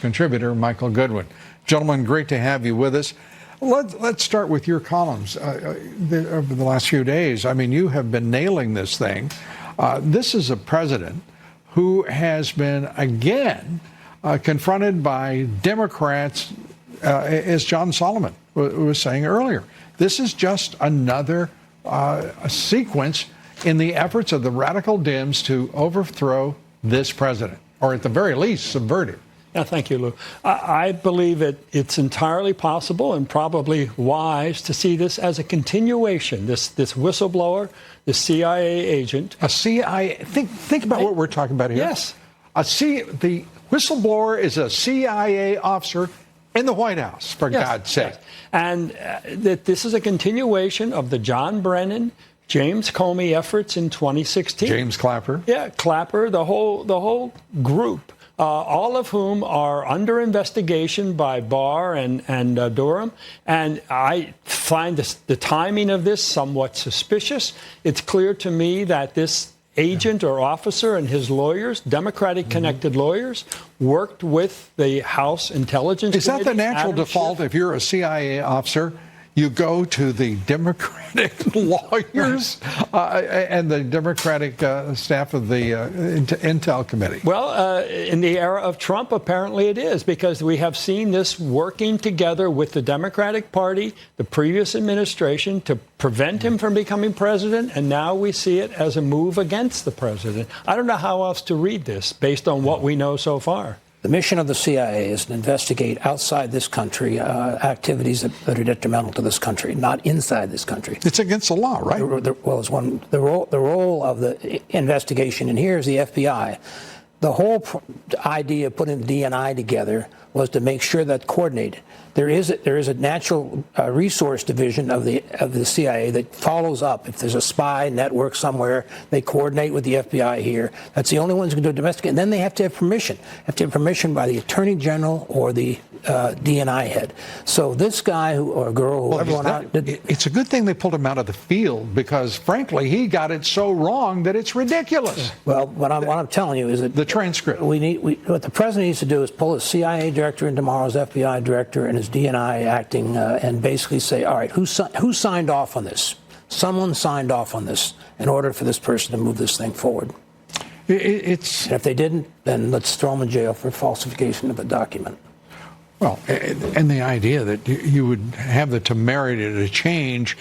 contributor Michael Goodwin. Gentlemen, great to have you with us. Let's start with your columns over the last few days. I mean, you have been nailing this thing. This is a president who has been, again, confronted by Democrats, as John Solomon was saying earlier. This is just another sequence in the efforts of the radical Dems to overthrow this president, or at the very least, subvert it. Yeah, thank you, Lou. I believe it's entirely possible and probably wise to see this as a continuation. This whistleblower, the CIA agent. A CIA. Think about what we're talking about here. Yes. The whistleblower is a CIA officer in the White House, for God's sake. Yes. And that this is a continuation of the John Brennan, James Comey efforts in 2016. James Clapper. Yeah, Clapper, the whole group. All of whom are under investigation by Barr and Durham. And I find the timing of this somewhat suspicious. It's clear to me that this agent or officer and his lawyers, Democratic-connected lawyers, worked with the House Intelligence Committee. Is that the natural default? If you're a CIA officer, you go to the Democratic lawyers and the Democratic staff of the Intel Committee? Well, in the era of Trump, apparently it is, because we have seen this working together with the Democratic Party, the previous administration, to prevent him from becoming president, and now we see it as a move against the president. I don't know how else to read this based on what we know so far. The mission of the CIA is to investigate outside this country activities that are detrimental to this country, not inside this country. It's against the law, right? The role of the investigation, and here's the FBI. The whole idea of putting the DNI together was to make sure that coordinated. There is a natural resource division of the CIA that follows up. If there's a spy network somewhere, they coordinate with the FBI here. That's the only ones who can do domestic. And then they have to have permission. Have to have permission by the Attorney General or the DNI head. So this guy or girl, whoever went out, it's a good thing they pulled him out of the field, because frankly he got it so wrong that it's ridiculous. Well, what I'm telling you is that the transcript. What the president needs to do is pull his CIA director in tomorrow's FBI director and his DNI acting, and basically say, all right, who signed off on this? Someone signed off on this in order for this person to move this thing forward. And if they didn't, then let's throw them in jail for falsification of a document. Well, and the idea that you would have the temerity to change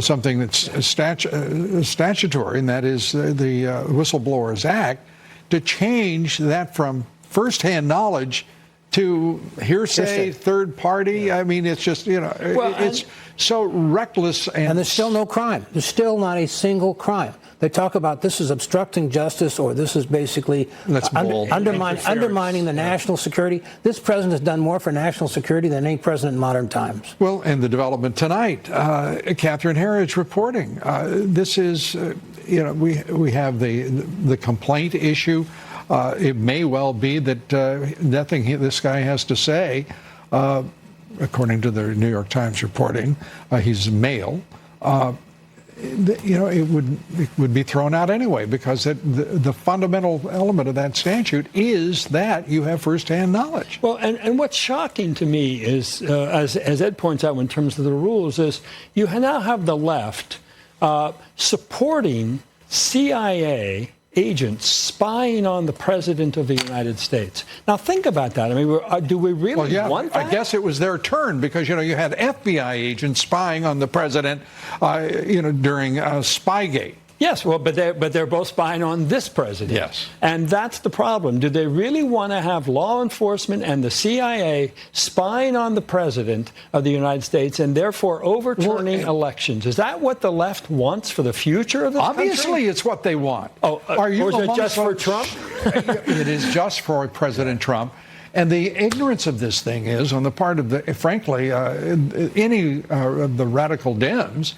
something that's statutory, and that is the Whistleblowers Act, to change that from firsthand knowledge to hearsay, third party. Yeah. I mean, it's just, it's so reckless. And there's still no crime. There's still not a single crime. They talk about this is obstructing justice, or this is basically undermining the national security. This president has done more for national security than any president in modern times. Well, and the development tonight, Catherine Herridge reporting. This is, we have the complaint issue. It may well be that nothing this guy has to say, according to the New York Times reporting, he's male. It would be thrown out anyway, because the fundamental element of that statute is that you have firsthand knowledge. Well, and what's shocking to me is, as Ed points out in terms of the rules, is you now have the left supporting CIA agents spying on the president of the United States. Now, think about that. I mean, do we really want that? I guess it was their turn, because, you had FBI agents spying on the president, during Spygate. Yes, well, but they're both spying on this president. Yes. And that's the problem. Do they really want to have law enforcement and the CIA spying on the president of the United States and therefore overturning elections? Is that what the left wants for the future of this country? Obviously, it's what they want. Oh, or is it just for Trump? It is just for President Trump. And the ignorance of this thing is, on the part of any of the radical Dems,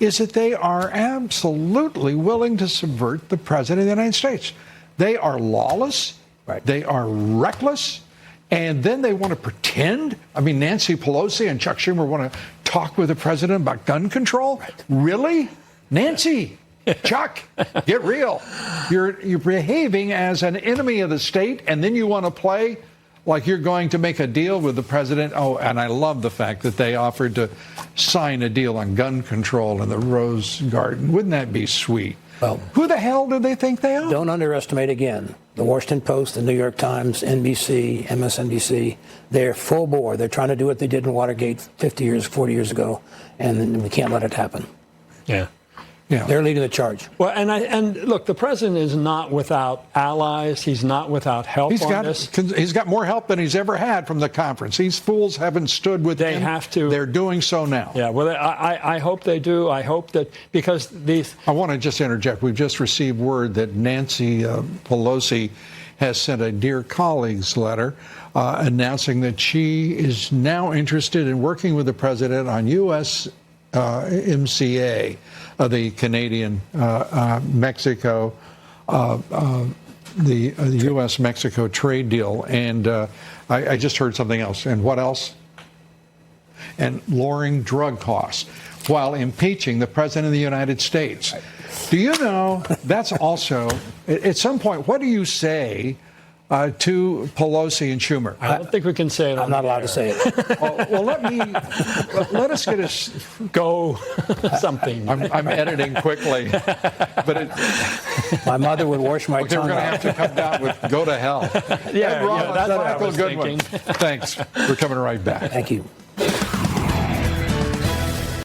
is that they are absolutely willing to subvert the president of the United States. They are lawless. Right. They are reckless. And then they want to pretend. I mean, Nancy Pelosi and Chuck Schumer want to talk with the president about gun control. Right. Really? Nancy, Chuck, get real. You're behaving as an enemy of the state, and then you want to play like you're going to make a deal with the president. Oh, and I love the fact that they offered to sign a deal on gun control in the Rose Garden. Wouldn't that be sweet? Well, who the hell do they think they are? Don't underestimate, again, the Washington Post, the New York Times, NBC, MSNBC. They're full bore. They're trying to do what they did in Watergate 50 years, 40 years ago, and we can't let it happen. Yeah. Yeah. They're leading the charge. Well, and look, the president is not without allies. He's not without help on this. He's got more help than he's ever had from the conference. These fools haven't stood with him. They have to. They're doing so now. Yeah, well, I hope they do. I hope that, because these... I want to just interject. We've just received word that Nancy Pelosi has sent a Dear Colleagues letter announcing that she is now interested in working with the president on U.S. MCA, the Canadian Mexico, the U.S.-Mexico trade deal. And I just heard something else. And what else? And lowering drug costs while impeaching the president of the United States. Do you know that's also, at some point, what do you say to Pelosi and Schumer? I don't think we can say it. I'm not allowed to say it. Well, let us get a go something. I'm editing quickly, but My mother would wash my they're tongue going to out. have to come down with "Go to hell." Yeah, Ed Roth, that's what I Michael was Goodwin. thinking. Thanks. We're coming right back. Thank you.